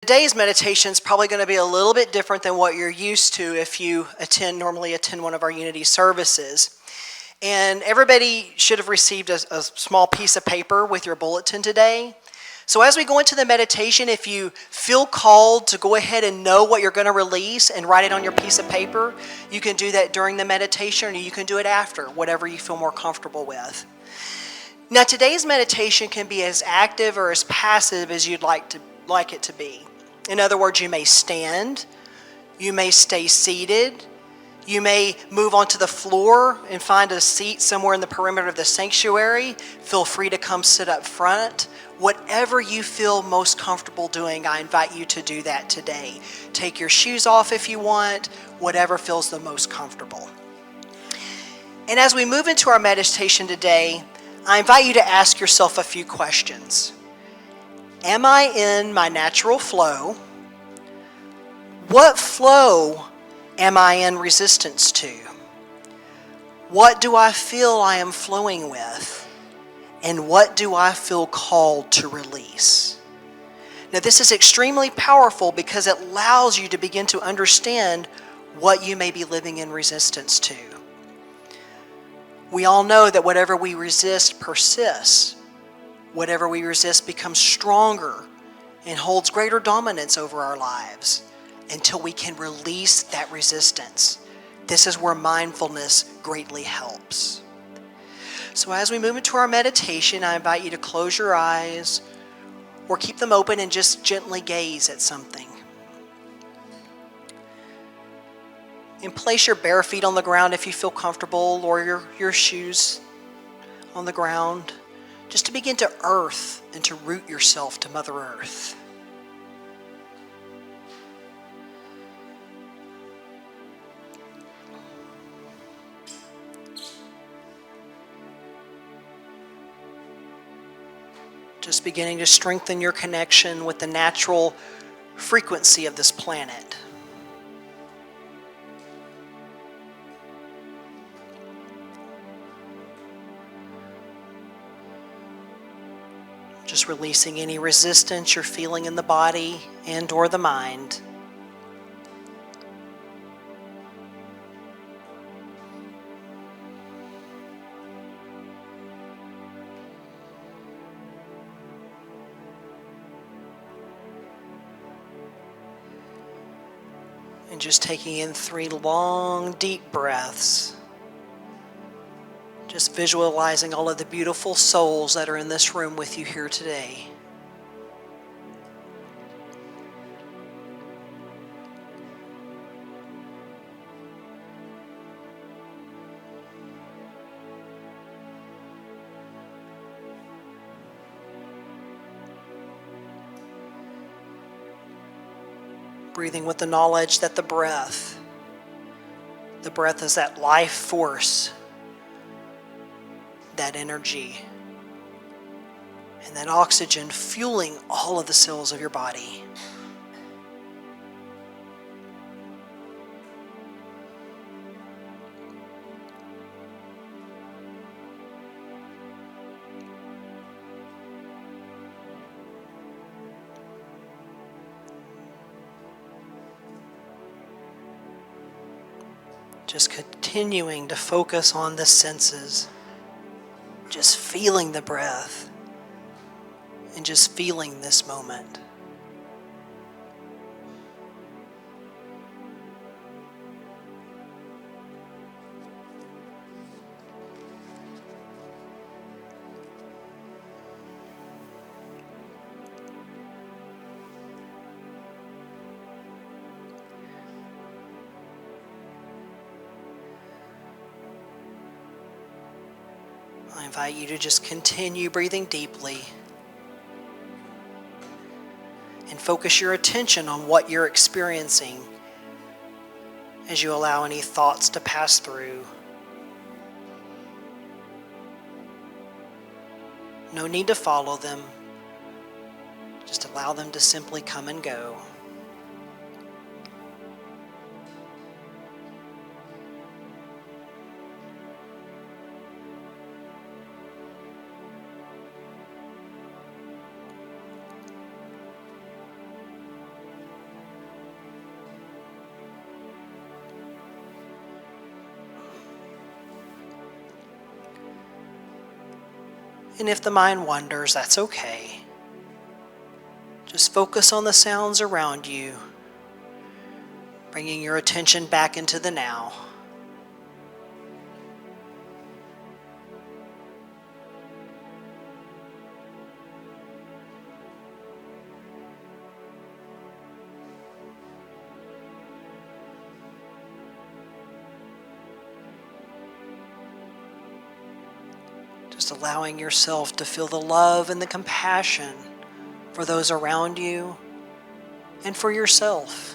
Today's meditation is probably going to be a little bit different than what you're used to if you normally attend one of our Unity services. And everybody should have received a small piece of paper with your bulletin today. So as we go into the meditation, if you feel called to go ahead and know what you're going to release and write it on your piece of paper, you can do that during the meditation, or you can do it after, whatever you feel more comfortable with. Now, today's meditation can be as active or as passive as you'd like it to be. In other words, you may stand, you may stay seated, you may move onto the floor and find a seat somewhere in the perimeter of the sanctuary. Feel free to come sit up front. Whatever you feel most comfortable doing, I invite you to do that today. Take your shoes off if you want, whatever feels the most comfortable. And as we move into our meditation today, I invite you to ask yourself a few questions. Am I in my natural flow? What flow am I in resistance to? What do I feel I am flowing with? And what do I feel called to release? Now, this is extremely powerful because it allows you to begin to understand what you may be living in resistance to. We all know that whatever we resist persists. Whatever we resist becomes stronger and holds greater dominance over our lives until we can release that resistance. This is where mindfulness greatly helps. So as we move into our meditation, I invite you to close your eyes or keep them open and just gently gaze at something. And place your bare feet on the ground if you feel comfortable, or your shoes on the ground, just to begin to earth and to root yourself to Mother Earth. Just beginning to strengthen your connection with the natural frequency of this planet. Just releasing any resistance you're feeling in the body and or the mind. And just taking in 3 long, deep breaths. Just visualizing all of the beautiful souls that are in this room with you here today. Breathing with the knowledge that the breath is that life force, that energy, and that oxygen fueling all of the cells of your body. Just continuing to focus on the senses. Just feeling the breath and just feeling this moment. I invite you to just continue breathing deeply and focus your attention on what you're experiencing as you allow any thoughts to pass through. No need to follow them. Just allow them to simply come and go. And if the mind wanders, that's okay. Just focus on the sounds around you, bringing your attention back into the now. Just allowing yourself to feel the love and the compassion for those around you and for yourself.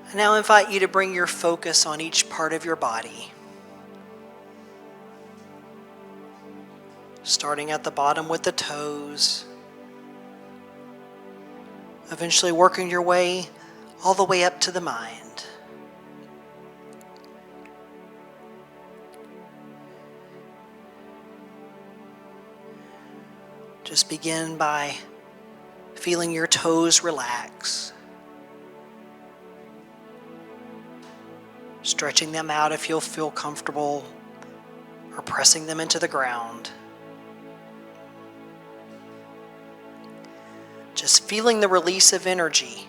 I now invite you to bring your focus on each part of your body. Starting at the bottom with the toes, eventually working your way all the way up to the mind. Just begin by feeling your toes relax. Stretching them out if you'll feel comfortable, or pressing them into the ground. Just feeling the release of energy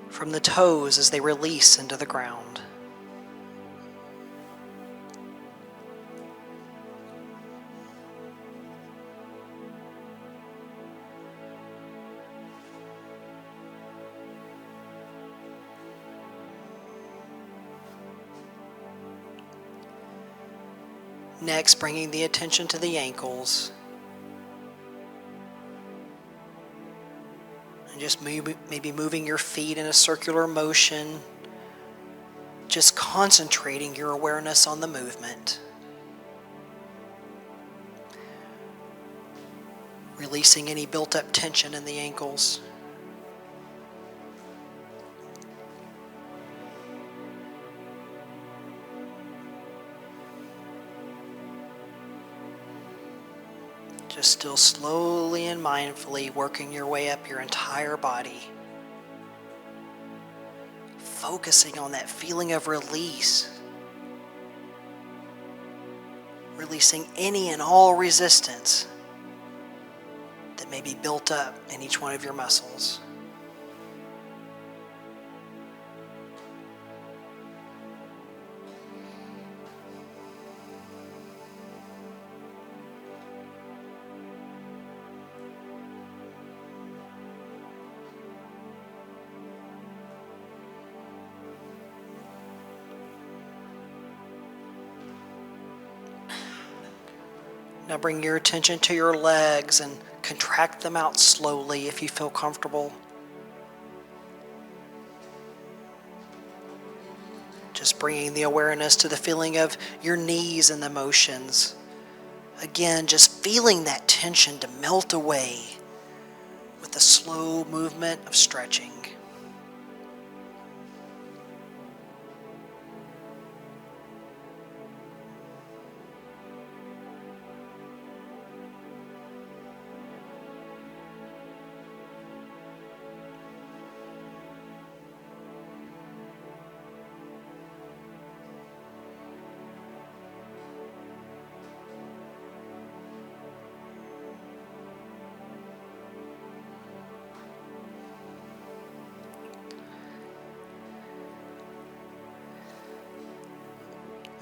from the toes as they release into the ground. Next, bringing the attention to the ankles. And just maybe moving your feet in a circular motion. Just concentrating your awareness on the movement. Releasing any built-up tension in the ankles. Just still slowly and mindfully working your way up your entire body. Focusing on that feeling of release. Releasing any and all resistance that may be built up in each one of your muscles. Now bring your attention to your legs and contract them out slowly if you feel comfortable. Just bringing the awareness to the feeling of your knees and the motions. Again, just feeling that tension to melt away with the slow movement of stretching.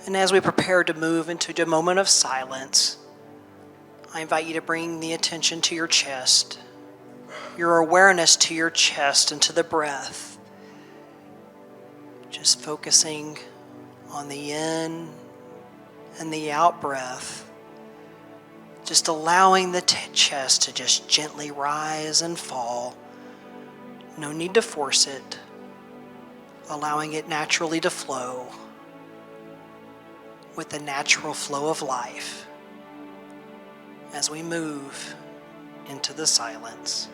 And as we prepare to move into a moment of silence, I invite you to bring the attention to your chest, your awareness to your chest and to the breath. Just focusing on the in and the out breath. Just allowing the chest to just gently rise and fall. No need to force it. Allowing it naturally to flow with the natural flow of life as we move into the silence.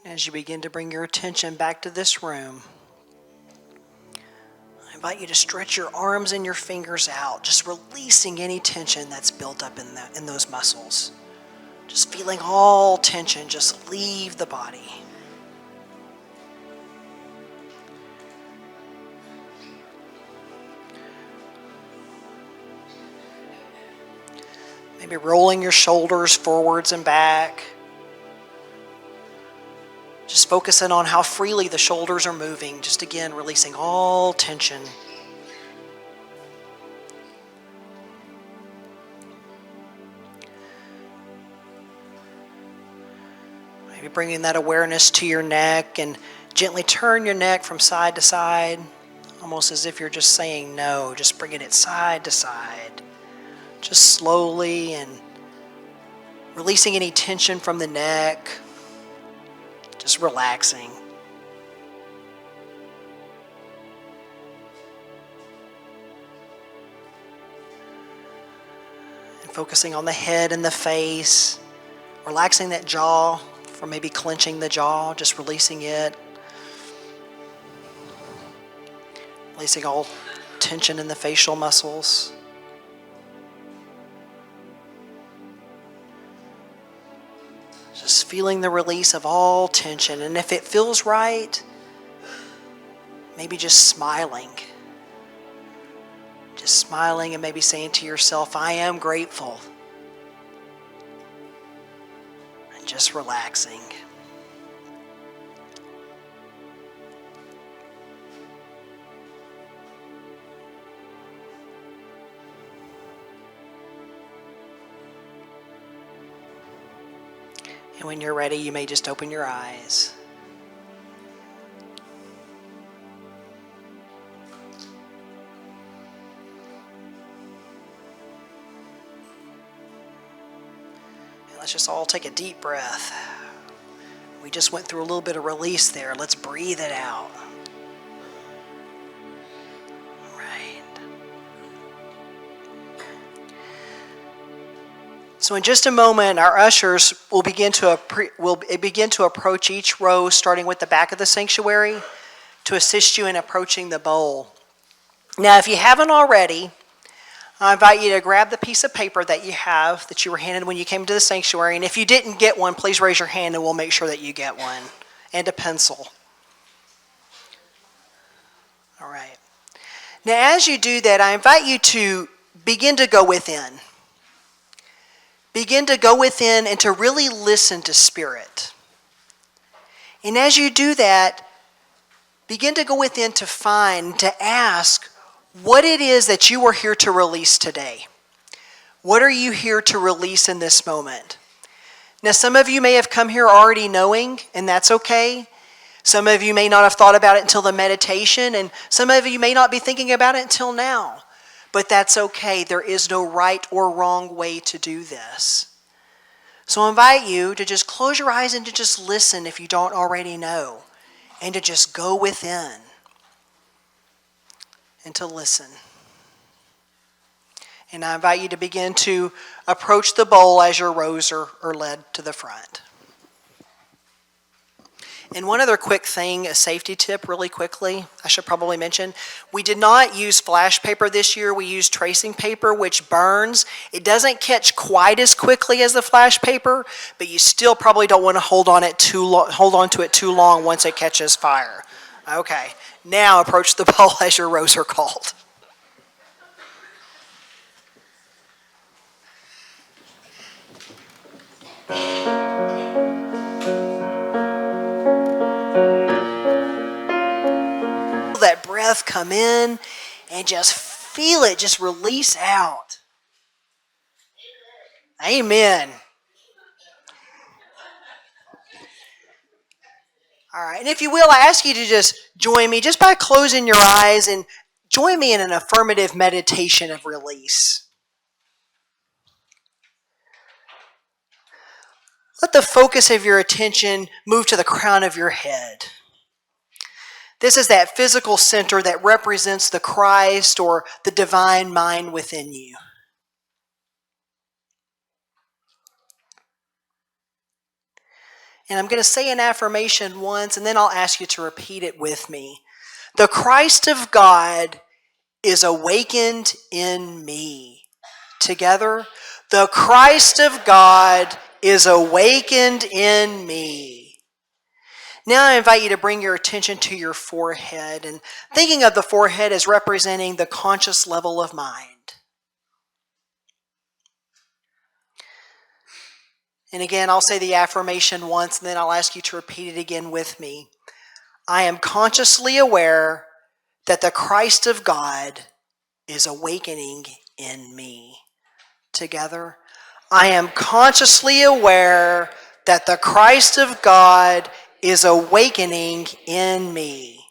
As you begin to bring your attention back to this room, I invite you to stretch your arms and your fingers out, just releasing any tension that's built up in those muscles. Just feeling all tension just leave the body. Maybe rolling your shoulders forwards and back. Just focusing on how freely the shoulders are moving. Just again, releasing all tension. Maybe bringing that awareness to your neck and gently turn your neck from side to side, almost as if you're just saying no, just bringing it side to side. Just slowly and releasing any tension from the neck. Just relaxing. And focusing on the head and the face. Relaxing that jaw from maybe clenching the jaw, just releasing it. Releasing all tension in the facial muscles. Just feeling the release of all tension. And if it feels right, maybe just smiling. Just smiling and maybe saying to yourself, I am grateful. And just relaxing. And when you're ready, you may just open your eyes. And let's just all take a deep breath. We just went through a little bit of release there. Let's breathe it out. So in just a moment, our ushers will begin to approach each row, starting with the back of the sanctuary, to assist you in approaching the bowl. Now, if you haven't already, I invite you to grab the piece of paper that you were handed when you came to the sanctuary. And if you didn't get one, please raise your hand and we'll make sure that you get one. And a pencil. All right. Now, as you do that, I invite you to begin to go within. Begin to go within and to really listen to Spirit. And as you do that, begin to go within to find, to ask, what it is that you are here to release today. What are you here to release in this moment? Now, some of you may have come here already knowing, and that's okay. Some of you may not have thought about it until the meditation, and some of you may not be thinking about it until now. But that's okay. There is no right or wrong way to do this. So I invite you to just close your eyes and to just listen if you don't already know, and to just go within and to listen. And I invite you to begin to approach the bowl as your rows are led to the front. And one other quick thing, a safety tip really quickly, I should probably mention. We did not use flash paper this year. We used tracing paper, which burns. It doesn't catch quite as quickly as the flash paper, but you still probably don't want to hold on to it too long once it catches fire. Okay, now approach the bowl as your rows are called. That breath come in and just feel it just release out. Amen. All right, and if you will, I ask you to just join me just by closing your eyes and join me in an affirmative meditation of release. Let the focus of your attention move to the crown of your head. This is that physical center that represents the Christ or the divine mind within you. And I'm going to say an affirmation once, and then I'll ask you to repeat it with me. The Christ of God is awakened in me. Together, the Christ of God is awakened in me. Now I invite you to bring your attention to your forehead, and thinking of the forehead as representing the conscious level of mind. And again, I'll say the affirmation once, and then I'll ask you to repeat it again with me. I am consciously aware that the Christ of God is awakening in me. Together, I am consciously aware that the Christ of God is awakening in me.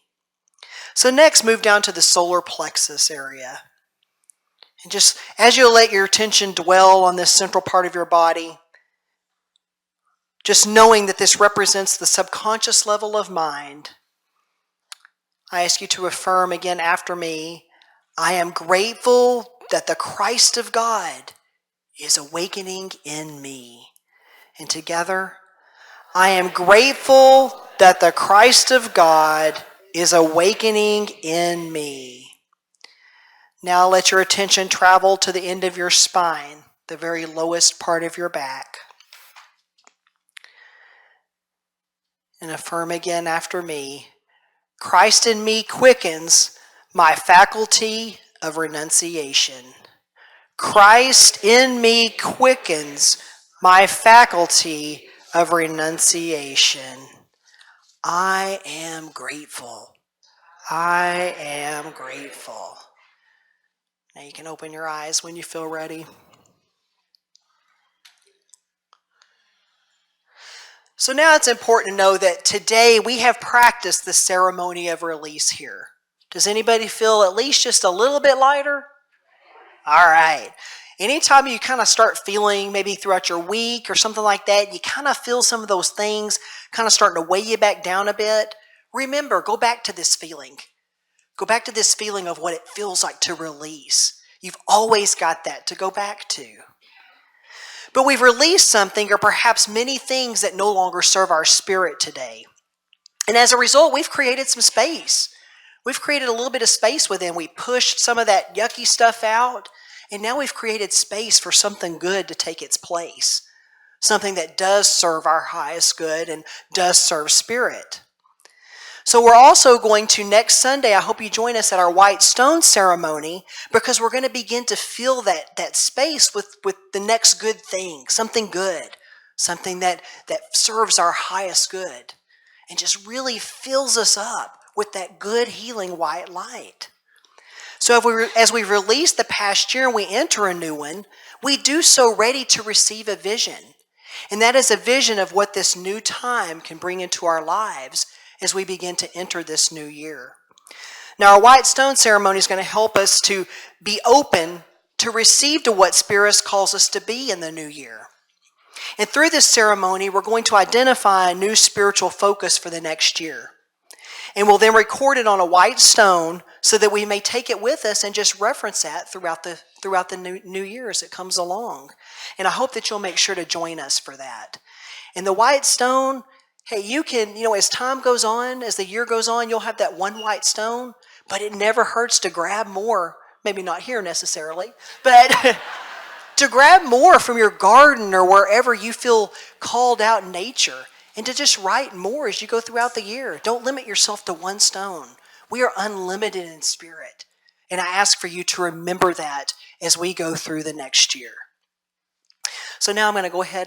So next, move down to the solar plexus area. And just as you let your attention dwell on this central part of your body, just knowing that this represents the subconscious level of mind, I ask you to affirm again after me, I am grateful that the Christ of God is awakening in me. And together, I am grateful that the Christ of God is awakening in me. Now let your attention travel to the end of your spine, the very lowest part of your back. And affirm again after me, Christ in me quickens my faculty of renunciation. Christ in me quickens my faculty of renunciation. I am grateful. I am grateful. Now you can open your eyes when you feel ready. So now it's important to know that today we have practiced the ceremony of release here. Does anybody feel at least just a little bit lighter? All right. Anytime you kind of start feeling maybe throughout your week or something like that, you kind of feel some of those things kind of starting to weigh you back down a bit, remember, go back to this feeling. Go back to this feeling of what it feels like to release. You've always got that to go back to. But we've released something or perhaps many things that no longer serve our spirit today. And as a result, we've created some space. We've created a little bit of space within. We pushed some of that yucky stuff out, and now we've created space for something good to take its place. Something that does serve our highest good and does serve spirit. So we're also going to next Sunday, I hope you join us at our white stone ceremony, because we're going to begin to fill that space with the next good thing, something good, something that serves our highest good and just really fills us up with that good healing white light. So as we release the past year and we enter a new one, we do so ready to receive a vision. And that is a vision of what this new time can bring into our lives as we begin to enter this new year. Now, our white stone ceremony is going to help us to be open to receive to what Spirit calls us to be in the new year. And through this ceremony, we're going to identify a new spiritual focus for the next year. And we'll then record it on a white stone so that we may take it with us and just reference that throughout the new year as it comes along. And I hope that you'll make sure to join us for that. And the white stone, hey, you can, as time goes on, as the year goes on, you'll have that one white stone, but it never hurts to grab more. Maybe not here necessarily, but to grab more from your garden or wherever you feel called out in nature, and to just write more as you go throughout the year. Don't limit yourself to one stone. We are unlimited in spirit. And I ask for you to remember that as we go through the next year. So now I'm going to go ahead and